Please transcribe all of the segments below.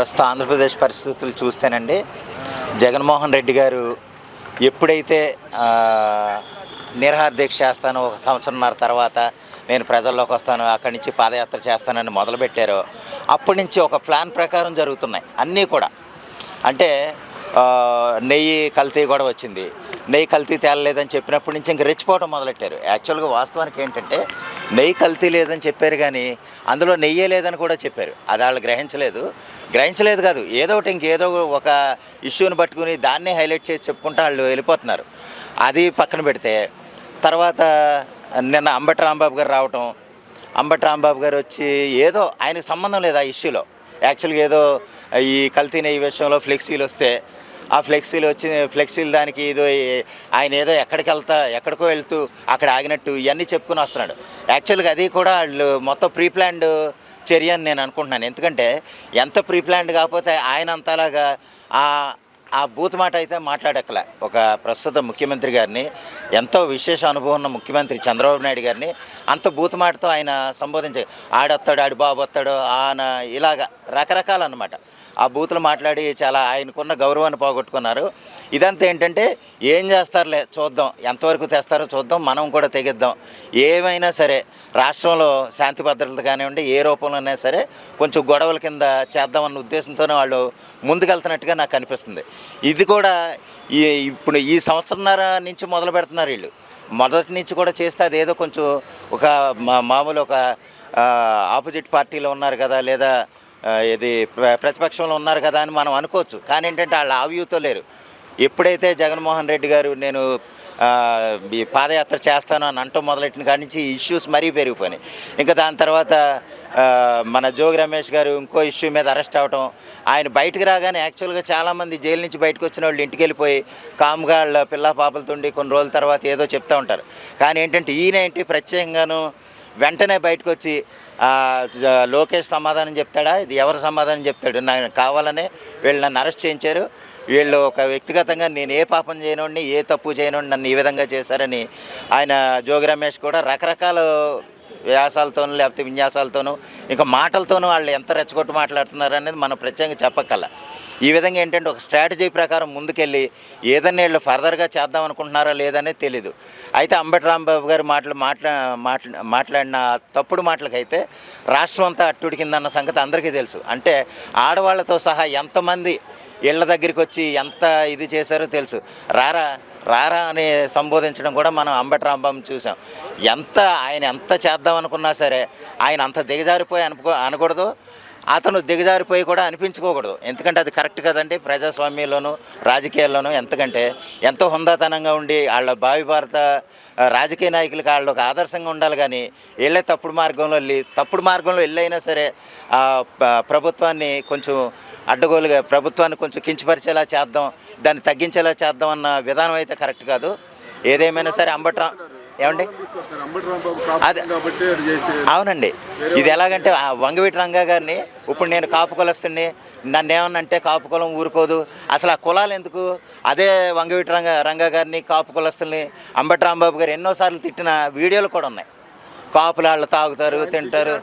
ప్రస్తుతం ఆంధ్రప్రదేశ్ పరిస్థితులు చూస్తేనండి, జగన్మోహన్ రెడ్డి గారు ఎప్పుడైతే నిరాహార దీక్ష చేస్తాను, ఒక సంవత్సరంన్నర తర్వాత నేను ప్రజల్లోకి వస్తాను, అక్కడి నుంచి పాదయాత్ర చేస్తానని మొదలుపెట్టారో అప్పటి నుంచి ఒక ప్లాన్ ప్రకారం జరుగుతున్నాయి అన్నీ కూడా. అంటే నెయ్యి కల్తీ కూడా వచ్చింది. నెయ్యి కల్తీ తేలలేదని చెప్పినప్పటి నుంచి ఇంక రెచ్చిపోవడం మొదలెట్టారు. యాక్చువల్గా వాస్తవానికి ఏంటంటే నెయ్యి కల్తీ లేదని చెప్పారు, కానీ అందులో నెయ్యే లేదని కూడా చెప్పారు. అది వాళ్ళు గ్రహించలేదు కాదు, ఏదో ఒకటి ఇంకేదో ఒక ఇష్యూని పట్టుకుని దాన్నే హైలైట్ చేసి చెప్పుకుంటూ వాళ్ళు వెళ్ళిపోతున్నారు. అది పక్కన పెడితే తర్వాత నిన్న అంబటి రాంబాబు గారు రావటం, అంబటి రాంబాబు గారు వచ్చి ఏదో ఆయనకు సంబంధం లేదు ఆ ఇష్యూలో. యాక్చువల్గా ఏదో ఈ కల్తీ నెయ్యి విషయంలో ఫ్లెక్సీలు వస్తే ఆ ఫ్లెక్సీలు దానికి ఏదో ఆయన ఏదో ఎక్కడికో వెళ్తూ అక్కడ ఆగినట్టు ఇవన్నీ చెప్పుకుని వస్తున్నాడు. యాక్చువల్గా అది కూడా వాళ్ళు మొత్తం ప్రీ ప్లాన్డ్ చర్య అని నేను అనుకుంటున్నాను. ఎందుకంటే ఎంత ప్రీ ప్లాన్డ్ కాకపోతే ఆయన అంతలాగా ఆ బూత్ మాట అయితే మాట్లాడక్కలే. ఒక ప్రస్తుత ముఖ్యమంత్రి గారిని, ఎంతో విశేష అనుభవం ఉన్న ముఖ్యమంత్రి చంద్రబాబు నాయుడు గారిని అంత బూత్ మాటతో ఆయన సంబోధించే ఆడొస్తాడు, ఆడి బాబు వస్తాడు, ఆయన ఇలాగా రకరకాలు అన్నమాట. ఆ బూతులు మాట్లాడి చాలా ఆయనకున్న గౌరవాన్ని పోగొట్టుకున్నారు. ఇదంతా ఏంటంటే ఏం చేస్తారులే చూద్దాం, ఎంతవరకు తెస్తారో చూద్దాం, మనం కూడా తెగిద్దాం, ఏమైనా సరే రాష్ట్రంలో శాంతి భద్రతలు కానివ్వండి ఏ రూపంలోనే సరే కొంచెం గొడవల కింద చేద్దామన్న ఉద్దేశంతోనే వాళ్ళు ముందుకెళ్తున్నట్టుగా నాకు అనిపిస్తుంది. ఇది కూడా ఇప్పుడు ఈ సంవత్సరంన్నర నుంచి మొదలు పెడుతున్నారు వీళ్ళు. మొదటి నుంచి కూడా చేస్తే అదేదో కొంచెం ఒక మామూలు ఒక ఆపోజిట్ పార్టీలో ఉన్నారు కదా, లేదా ఇది ప్రతిపక్షంలో ఉన్నారు కదా అని మనం అనుకోవచ్చు. కానీ ఏంటంటే వాళ్ళు ఆవ్యూతో లేరు. ఎప్పుడైతే జగన్మోహన్ రెడ్డి గారు నేను ఈ పాదయాత్ర చేస్తాను అని అంటూ మొదలెట్టిన కాడి నుంచి ఇష్యూస్ మరీ పెరిగిపోయినాయి. ఇంకా దాని తర్వాత మన జోగి రమేష్ గారు ఇంకో ఇష్యూ మీద అరెస్ట్ అవ్వటం, ఆయన బయటకు రాగానే యాక్చువల్గా చాలామంది జైలు నుంచి బయటకు వచ్చిన వాళ్ళు ఇంటికి వెళ్ళిపోయి కామ్గా వాళ్ళ పిల్ల పాపలతుండి కొన్ని రోజుల తర్వాత ఏదో చెప్తూ ఉంటారు. కానీ ఏంటంటే ఈయన ఏంటి ప్రత్యేకంగాను వెంటనే బయటకు వచ్చి లోకేష్ సమాధానం చెప్తాడా, ఇది ఎవరు సమాధానం చెప్తాడు, నాకు కావాలనే వీళ్ళు నన్ను అరెస్ట్ చేయించారు, వీళ్ళు ఒక వ్యక్తిగతంగా నేను ఏ పాపం చేయనోడిని ఏ తప్పు చేయనోడిని నన్ను ఈ విధంగా చేశారని ఆయన జోగి రమేష్ కూడా రకరకాల వ్యాసాలతోనూ లేకపోతే విన్యాసాలతోనూ ఇంకా మాటలతోనూ వాళ్ళు ఎంత రెచ్చగొట్టు మాట్లాడుతున్నారు అనేది మనం ప్రత్యేకంగా చెప్పక్కల. ఈ విధంగా ఏంటంటే ఒక స్ట్రాటజీ ప్రకారం ముందుకెళ్ళి ఏదన్నా వీళ్ళు ఫర్దర్గా చేద్దాం అనుకుంటున్నారా లేదనేది తెలీదు. అయితే అంబటి రాంబాబు గారు మాట్లాడిన తప్పుడు మాటలకైతే రాష్ట్రం అంతా అట్టుడి కిందన్న సంగతి అందరికీ తెలుసు. అంటే ఆడవాళ్లతో సహా ఎంతమంది ఇళ్ళ దగ్గరికి వచ్చి ఎంత ఇది చేశారో తెలుసు. రారా అని సంబోధించడం కూడా మనం అంబటి రాంబాబుని చూసాం. ఆయన ఎంత చేద్దాం అనుకున్నా సరే ఆయన అంత దిగజారిపోయి అనకూడదు, అతను దిగజారిపోయి కూడా అనిపించుకోకూడదు. ఎందుకంటే అది కరెక్ట్ కదండి రాజకీయాల్లోనూ ఎందుకంటే ఎంతో హుందాతనంగా ఉండి వాళ్ళ భావి భారత రాజకీయ నాయకులకి వాళ్ళు ఒక ఆదర్శంగా ఉండాలి. కానీ వీళ్ళే తప్పుడు మార్గంలో వెళ్ళైనా సరే ప్రభుత్వాన్ని కొంచెం అడ్డగోలుగా ప్రభుత్వాన్ని కొంచెం కించపరిచేలా చేద్దాం, దాన్ని తగ్గించేలా చేద్దాం అన్న విధానం అయితే కరెక్ట్ కాదు. ఏదేమైనా సరే ఏమండి అదే అవునండి. ఇది ఎలాగంటే వంగవీటి రంగా గారిని ఇప్పుడు నేను కాపు కులస్తుని, నన్ను ఏమన్నంటే కాపు కులం ఊరుకోదు, అసలు ఆ కులాలు ఎందుకు? అదే వంగవీటి రంగా గారిని కాపు కులస్తుల్ని అంబటి రాంబాబు గారు ఎన్నోసార్లు తిట్టిన వీడియోలు కూడా ఉన్నాయి. కాపులు వాళ్ళు తాగుతారు తింటారు,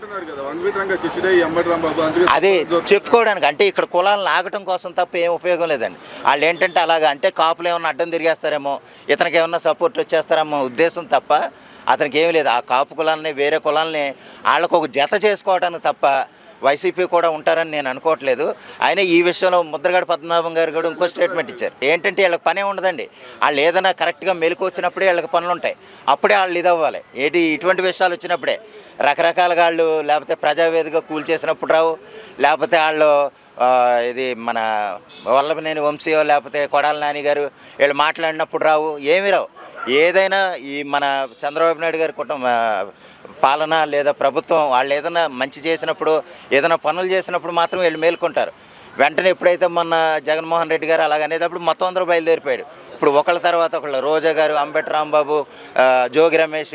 అది చెప్పుకోవడానికి. అంటే ఇక్కడ కులాలను ఆగటం కోసం తప్ప ఏం ఉపయోగం లేదండి. వాళ్ళు ఏంటంటే అలాగా అంటే కాపులు ఏమన్నా అడ్డం తిరిగేస్తారేమో, ఇతనికి ఏమన్నా సపోర్ట్ వచ్చేస్తారేమో ఉద్దేశం తప్ప అతనికి ఏమీ లేదు. ఆ కాపు కులాలని వేరే కులాలని వాళ్ళకు ఒక జత చేసుకోవడానికి తప్ప వైసీపీ కూడా ఉంటారని నేను అనుకోవట్లేదు. ఆయన ఈ విషయంలో ముద్రగడ పద్మనాభం గారు కూడా ఇంకో స్టేట్మెంట్ ఇచ్చారు. ఏంటంటే వీళ్ళకి పనే ఉండదండి, వాళ్ళు ఏదైనా కరెక్ట్గా మెలకు వచ్చినప్పుడే వీళ్ళకి పనులు ఉంటాయి, అప్పుడే వాళ్ళు ఇది అవ్వాలి. ఇటువంటి విషయాలు వచ్చినప్పుడే రకరకాలుగా వాళ్ళు లేకపోతే ప్రజావేదిక కూల్చేసినప్పుడు రావు, లేకపోతే వాళ్ళు ఇది మన వల్లభనేని వంశీయో లేకపోతే కొడాల నాని గారు వీళ్ళు మాట్లాడినప్పుడు రావు, ఏమీ రావు. ఏదైనా ఈ మన చంద్రబాబు నాయుడు గారి పాలన లేదా ప్రభుత్వం వాళ్ళు ఏదైనా మంచి చేసినప్పుడు ఏదైనా పనులు చేసినప్పుడు మాత్రం వీళ్ళు మేల్కొంటారు. వెంటనే ఎప్పుడైతే మొన్న జగన్మోహన్ రెడ్డి గారు అలాగనేటప్పుడు మొత్తం అందరూ బయలుదేరిపోయాడు. ఇప్పుడు ఒకళ్ళ తర్వాత ఒకళ్ళు రోజా గారు, అంబటి రాంబాబు, జోగి రమేష్,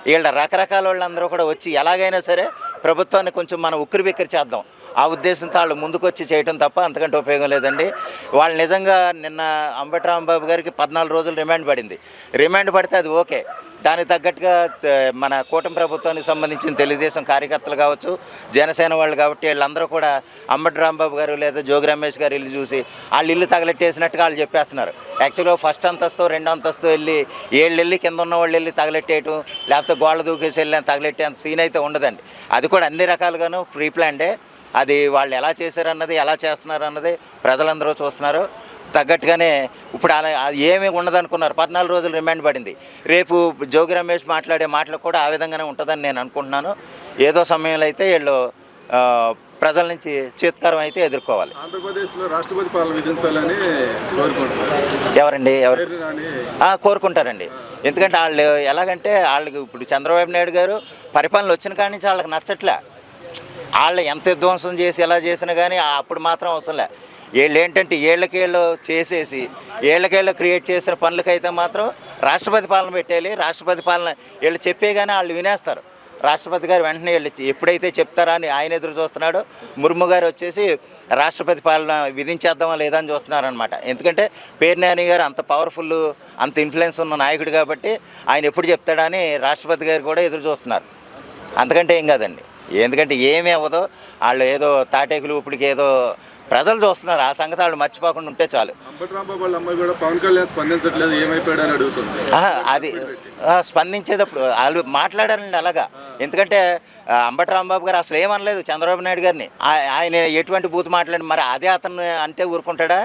వీళ్ళ రకరకాల వాళ్ళందరూ కూడా వచ్చి ఎలాగైనా సరే ప్రభుత్వాన్ని కొంచెం మనం ఉక్కిరిబిక్కిరి చేద్దాం ఆ ఉద్దేశంతో వాళ్ళు ముందుకొచ్చి చేయటం తప్ప అంతకంటే ఉపయోగం లేదండి. వాళ్ళు నిజంగా నిన్న అంబటి రాంబాబు గారికి 14 రోజులు రిమాండ్ పడింది. రిమాండ్ పడితే అది ఓకే, దానికి తగ్గట్టుగా మన కూటమి ప్రభుత్వానికి సంబంధించిన తెలుగుదేశం కార్యకర్తలు కావచ్చు, జనసేన వాళ్ళు కాబట్టి వీళ్ళందరూ కూడా అంబటి రాంబాబు గారు లేదా జోగి రమేష్ గారు ఇల్లు చూసి వాళ్ళు ఇల్లు తగలెట్టేసినట్టుగా వాళ్ళు చెప్పేస్తున్నారు. యాక్చువల్గా ఫస్ట్ అంతస్తు రెండో అంతస్తు వెళ్ళి వెళ్ళి కింద ఉన్న వాళ్ళు వెళ్ళి తగలెట్టేయటం, లేకపోతే గోళ్ళ దూకేసి వెళ్ళి తగలెట్టే అంత సీన్ అయితే ఉండదండి. అది కూడా అన్ని రకాలుగాను ప్రీ ప్లాన్డే. అది వాళ్ళు ఎలా చేశారన్నది, ఎలా చేస్తున్నారు అన్నది ప్రజలందరూ చూస్తున్నారు. తగ్గట్టుగానే ఇప్పుడు అలా అది ఏమీ ఉండదనుకున్నారు. 14 రోజులు రిమాండ్ పడింది. రేపు జోగి రమేష్ మాట్లాడే మాటలు కూడా ఆ విధంగానే ఉంటుందని నేను అనుకుంటున్నాను. ఏదో సమయంలో అయితే వీళ్ళు ప్రజల నుంచి చేత్కారం అయితే ఎదుర్కోవాలి. ఆంధ్రప్రదేశ్లో రాష్ట్రపతి పాలన విధించాలని ఎవరండి కోరుకుంటారండి. ఎందుకంటే వాళ్ళు ఎలాగంటే వాళ్ళకి ఇప్పుడు చంద్రబాబు నాయుడు గారు పరిపాలన వచ్చిన కాడి నుంచి వాళ్ళకి నచ్చట్లే. వాళ్ళు ఎంత విధ్వంసం చేసి ఎలా చేసినా కానీ అప్పుడు మాత్రం అవసరంలే. వీళ్ళు ఏంటంటే ఏళ్ళకేళ్ళు చేసేసి ఏళ్ళకేళ్ళు క్రియేట్ చేసిన పనులకైతే మాత్రం రాష్ట్రపతి పాలన పెట్టేయాలి. రాష్ట్రపతి పాలన వీళ్ళు చెప్పే కానీ వాళ్ళు వినేస్తారు. రాష్ట్రపతి గారు వెంటనే వీళ్ళు ఎప్పుడైతే చెప్తారా అని ఆయన ఎదురు చూస్తున్నాడు. ముర్ము గారు వచ్చేసి రాష్ట్రపతి పాలన విధించేద్దామా లేదా అని చూస్తున్నారనమాట. ఎందుకంటే పేర్ని నాని గారు అంత పవర్ఫుల్, అంత ఇన్ఫ్లుయెన్స్ ఉన్న నాయకుడు కాబట్టి ఆయన ఎప్పుడు చెప్తాడని రాష్ట్రపతి గారు కూడా ఎదురు చూస్తున్నారు. అంతకంటే ఏం కాదండి. ఎందుకంటే ఏమీ అవ్వదో, వాళ్ళు ఏదో తాటేకులు ఇప్పటికి ఏదో ప్రజలు చూస్తున్నారు. ఆ సంగతి వాళ్ళు మర్చిపోకుండా ఉంటే చాలు. అంబటి రాంబాబు వాళ్ళ అమ్మాయి కూడా పవన్ కళ్యాణ్ స్పందించట్లేదు, ఏమైపోయాడు అని అడుగుతుంది. అది స్పందించేటప్పుడు వాళ్ళు మాట్లాడారండి అలాగా. ఎందుకంటే అంబటి రాంబాబు గారు అసలు ఏమనలేదు చంద్రబాబు నాయుడు గారిని. ఆయన ఎటువంటి బూత్ మాట్లాడి మరి అదే అతను అంటే ఊరుకుంటాడా?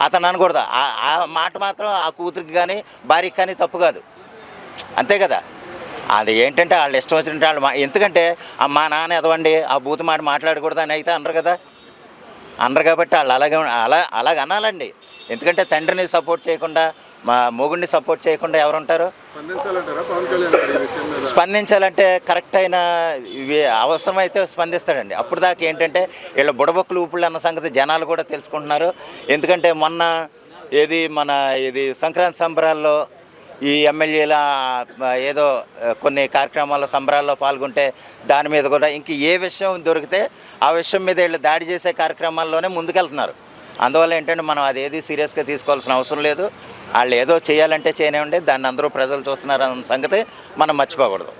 అతను అనకూడదు. ఆ మాట మాత్రం ఆ కూతురికి కానీ భార్యకి కానీ తప్పు కాదు, అంతే కదా. అది ఏంటంటే వాళ్ళు ఇష్టం వచ్చినట్టు వాళ్ళు ఎందుకంటే మా నాన్న ఎదవండి ఆ బూత్ మాట మాట్లాడకూడదు అని అయితే అనరు కదా. అనరు కాబట్టి వాళ్ళు అలాగ అనాలండి. ఎందుకంటే తండ్రిని సపోర్ట్ చేయకుండా, మా మొగుడిని సపోర్ట్ చేయకుండా ఎవరుంటారు? స్పందించాలంటే కరెక్ట్ అయిన అవసరమైతే స్పందిస్తాడండి. అప్పుడు దాకా ఏంటంటే వీళ్ళ బుడబొక్కలు ఊపుళ్ళు అన్న సంగతి జనాలు కూడా తెలుసుకుంటున్నారు. ఎందుకంటే మొన్న ఇది సంక్రాంతి సంబరాల్లో ఈ ఎమ్మెల్యేల ఏదో కొన్ని కార్యక్రమాల్లో సంబరాల్లో పాల్గొంటే దాని మీద కూడా ఇంక ఏ విషయం దొరికితే ఆ విషయం మీద వీళ్ళు దాడి చేసే కార్యక్రమాల్లోనే ముందుకెళ్తున్నారు. అందువల్ల ఏంటంటే మనం అదేది సీరియస్గా తీసుకోవాల్సిన అవసరం లేదు. వాళ్ళు ఏదో చేయాలంటే చేయనివ్వండి, దాన్ని అందరూ ప్రజలు చూస్తున్నారు అన్న సంగతి మనం మర్చిపోకూడదు.